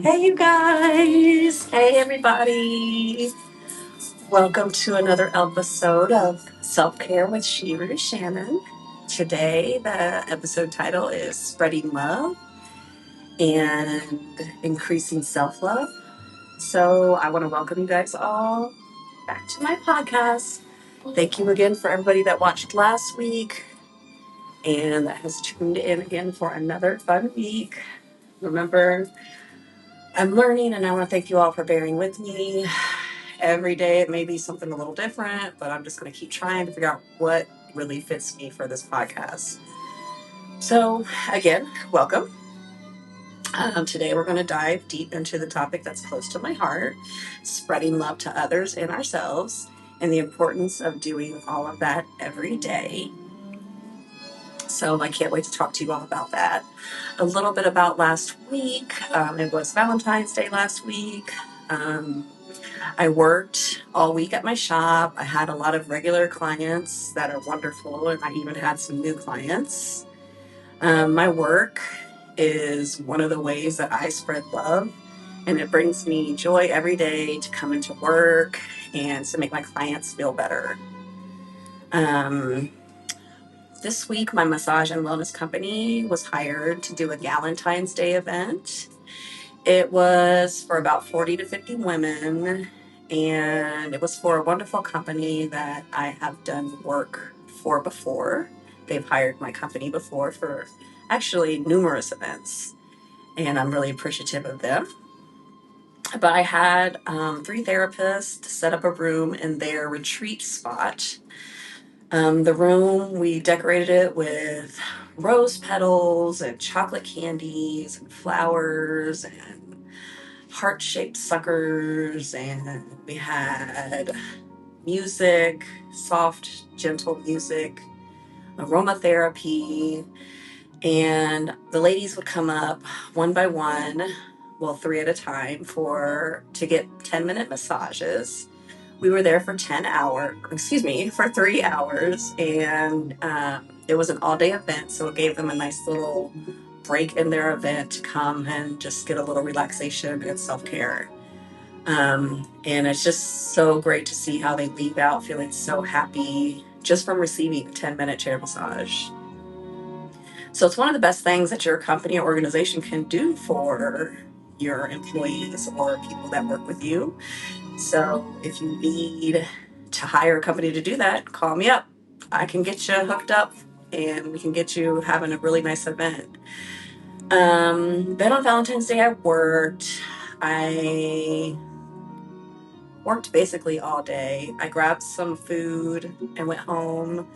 Hey, you guys. Hey, everybody. Welcome to another episode of Self Care with Sheila Shannon. Today, the episode title is Spreading Love and Increasing Self Love. So, I want to welcome you guys all back to my podcast. Thank you again for everybody that watched last week and that has tuned in again for another fun week. Remember, I'm learning, and I want to thank you all for bearing with me. Every day it may be something a little different, but I'm just going to keep trying to figure out what really fits me for this podcast. So, again, welcome. Today we're going to dive deep into the topic that's close to my heart, spreading love to others and ourselves, and the importance of doing all of that every day. So I can't wait to talk to you all about that. A little bit about last week. It was Valentine's Day last week. I worked all week at my shop. I had a lot of regular clients that are wonderful, and I even had some new clients. My work is one of the ways that I spread love, and it brings me joy every day to come into work and to make my clients feel better. This week, my massage and wellness company was hired to do a Galentine's Day event. It was for about 40 to 50 women, and it was for a wonderful company that I have done work for before. They've hired my company before for actually numerous events, and I'm really appreciative of them. But I had 3 therapists set up a room in their retreat spot. The room, we decorated it with rose petals and chocolate candies and flowers and heart-shaped suckers, and we had music, soft, gentle music, aromatherapy, and the ladies would come up one by one, well, 3 at a time, to get 10-minute massages. We were there for 3 hours, and it was an all-day event, so it gave them a nice little break in their event to come and just get a little relaxation and self-care. And it's just so great to see how they leave out feeling so happy just from receiving a 10-minute chair massage. So it's one of the best things that your company or organization can do for your employees or people that work with you. So if you need to hire a company to do that, call me up. I can get you hooked up and we can get you having a really nice event. Then on Valentine's Day, I worked basically all day. I grabbed some food and went home.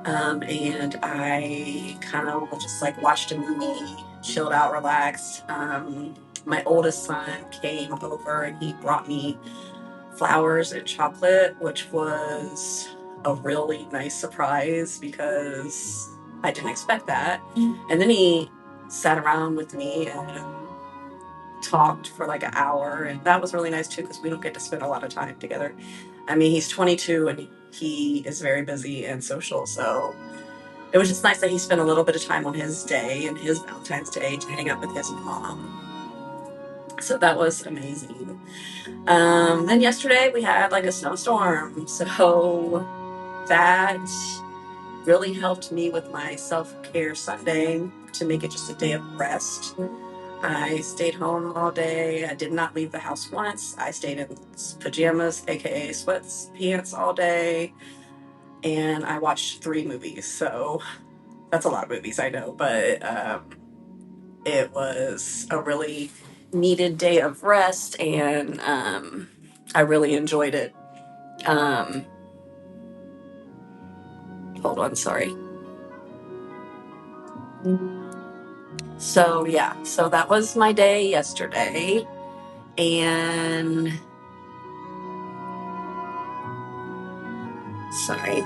And I kind of just like watched a movie, chilled out, relaxed. My oldest son came over and he brought me flowers and chocolate, which was a really nice surprise because I didn't expect that. And then he sat around with me and talked for like an hour, and that was really nice too because we don't get to spend a lot of time together. I mean, he's 22 and he is very busy and social, so it was just nice that he spent a little bit of time on his day and his Valentine's Day to hang out with his mom. So that was amazing. Then yesterday we had like a snowstorm, so that really helped me with my self-care Sunday to make it just a day of rest. I stayed home all day. I did not leave the house once. I stayed in pajamas, aka sweatpants, all day, and I watched 3 movies. So that's a lot of movies, I know, but it was a really needed day of rest, and I really enjoyed it. Hold on, sorry. So yeah, so that was my day yesterday, and sorry.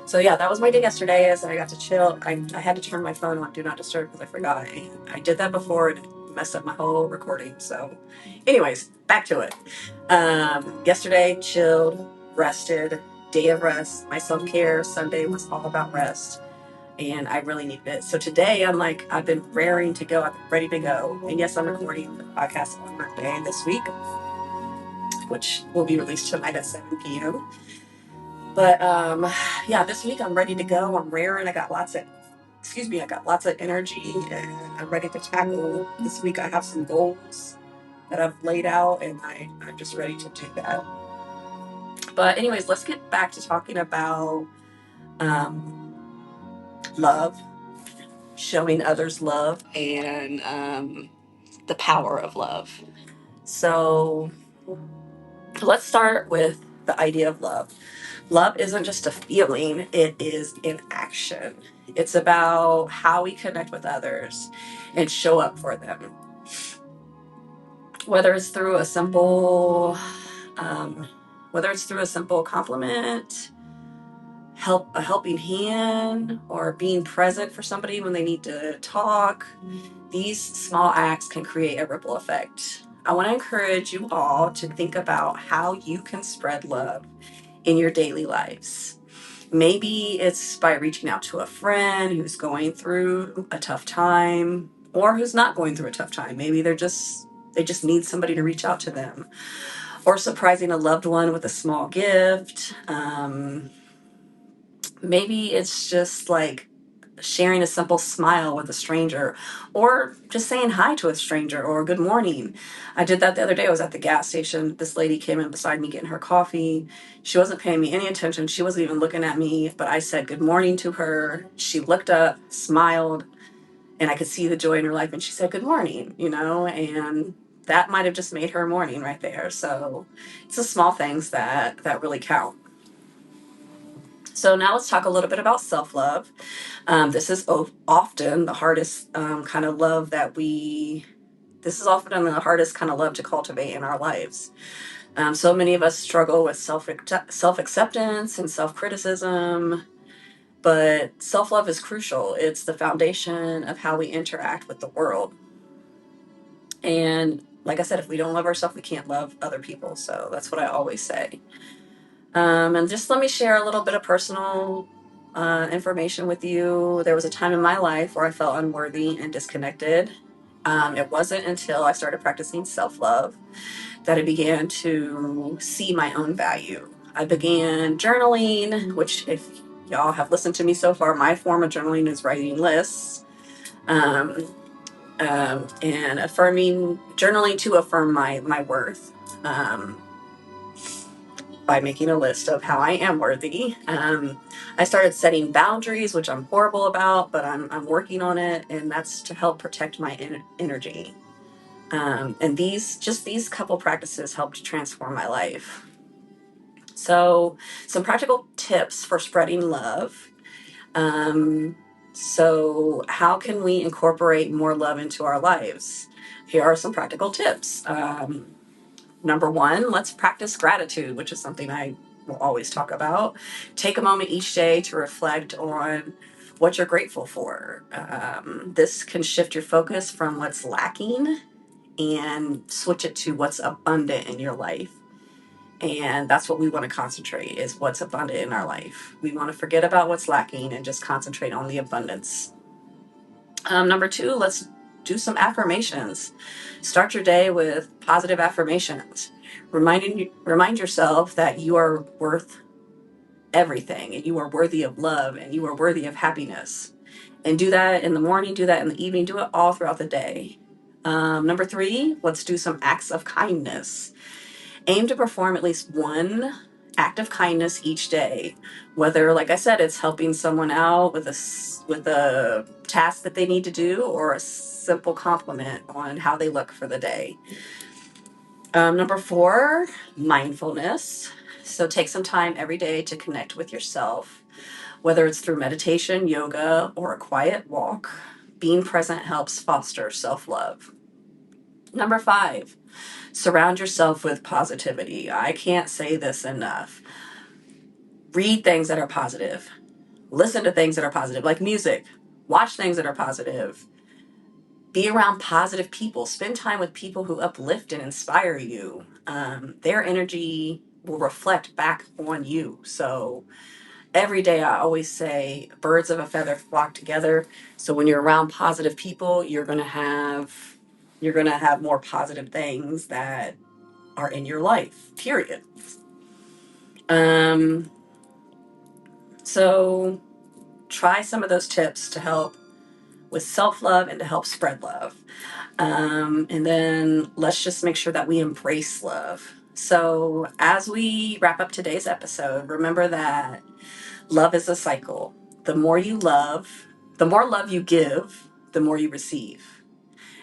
So yeah, that was my day yesterday. As I got to chill, I had to turn my phone on do not disturb because I forgot. I did that before and it messed up my whole recording. So, anyways, back to it. Yesterday, chilled, rested, day of rest. My self care Sunday was all about rest, and I really needed it. So today, I'm like, I've been raring to go. I'm ready to go. And yes, I'm recording the podcast on Monday this week, which will be released tonight at 7 p.m. But yeah, this week I'm ready to go. I'm raring. I got lots of energy and I'm ready to tackle this week. I have some goals that I've laid out and I'm just ready to do that. But anyways, let's get back to talking about love, showing others love, and the power of love. So let's start with the idea of love. Love isn't just a feeling, it is an action. It's about how we connect with others and show up for them. Whether it's through a simple whether it's through a simple compliment, a helping hand, or being present for somebody when they need to talk, these small acts can create a ripple effect. I want to encourage you all to think about how you can spread love in your daily lives. Maybe it's by reaching out to a friend who's going through a tough time or who's not going through a tough time. Maybe they just need somebody to reach out to them, or surprising a loved one with a small gift. Maybe it's just like sharing a simple smile with a stranger, or just saying hi to a stranger or good morning. I did that the other day. I was at the gas station. This lady came in beside me getting her coffee. She wasn't paying me any attention. She wasn't even looking at me, but I said good morning to her. She looked up, smiled, and I could see the joy in her life, and she said good morning, and that might have just made her morning right there. So it's the small things that really count. So now let's talk a little bit about self-love. This is often the hardest kind of love this is often the hardest kind of love to cultivate in our lives. So many of us struggle with self-acceptance and self-criticism, but self-love is crucial. It's the foundation of how we interact with the world. And like I said, if we don't love ourselves, we can't love other people. So that's what I always say. And just let me share a little bit of personal information with you. There was a time in my life where I felt unworthy and disconnected. It wasn't until I started practicing self love that I began to see my own value. I began journaling, which, if y'all have listened to me so far, my form of journaling is writing lists. And journaling to affirm my worth. By making a list of how I am worthy. I started setting boundaries, which I'm horrible about, but I'm working on it, and that's to help protect my energy. And these couple practices helped transform my life. So, some practical tips for spreading love. So, how can we incorporate more love into our lives? Here are some practical tips. Number one, let's practice gratitude, which is something I will always talk about. Take a moment each day to reflect on what you're grateful for. This can shift your focus from what's lacking and switch it to what's abundant in your life. And that's what we want to concentrate, is what's abundant in our life. We want to forget about what's lacking and just concentrate on the abundance. Number two, let's do some affirmations. Start your day with positive affirmations. Remind yourself that you are worth everything and you are worthy of love and you are worthy of happiness. And do that in the morning, do that in the evening, do it all throughout the day. Number three, let's do some acts of kindness. Aim to perform at least one act of kindness each day, whether, like I said, it's helping someone out with a task that they need to do, or a simple compliment on how they look for the day. Number four, mindfulness. So take some time every day to connect with yourself, whether it's through meditation, yoga, or a quiet walk. Being present helps foster self-love. Number five, surround yourself with positivity. I can't say this enough. Read things that are positive. listen to things that are positive, like music, watch things that are positive, be around positive people, spend time with people who uplift and inspire you. Their energy will reflect back on you. So every day I always say birds of a feather flock together. So when you're around positive people, you're going to have more positive things that are in your life, period. Um, so try some of those tips to help with self-love and to help spread love. And then let's just make sure that we embrace love. So as we wrap up today's episode, remember that love is a cycle. The more you love, the more love you give, the more you receive.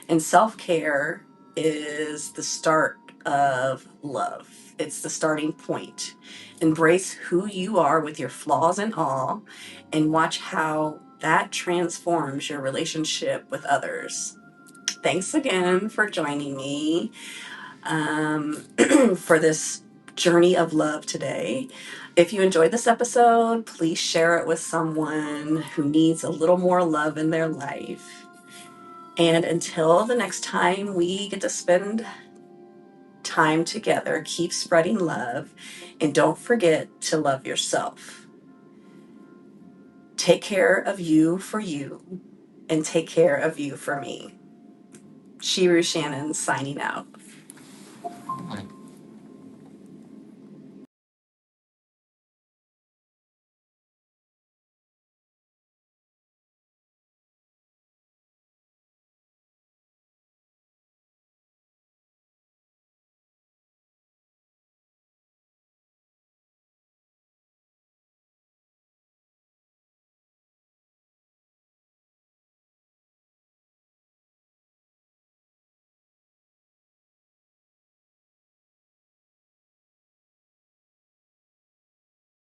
And self care is the start of love, it's the starting point. Embrace who you are with your flaws and all, and watch how that transforms your relationship with others. Thanks again for joining me um, for this journey of love today. If you enjoyed this episode, please share it with someone who needs a little more love in their life. And until the next time we get to spend time together, keep spreading love and don't forget to love yourself. Take care of you for you and take care of you for me. Shiru Shannon signing out.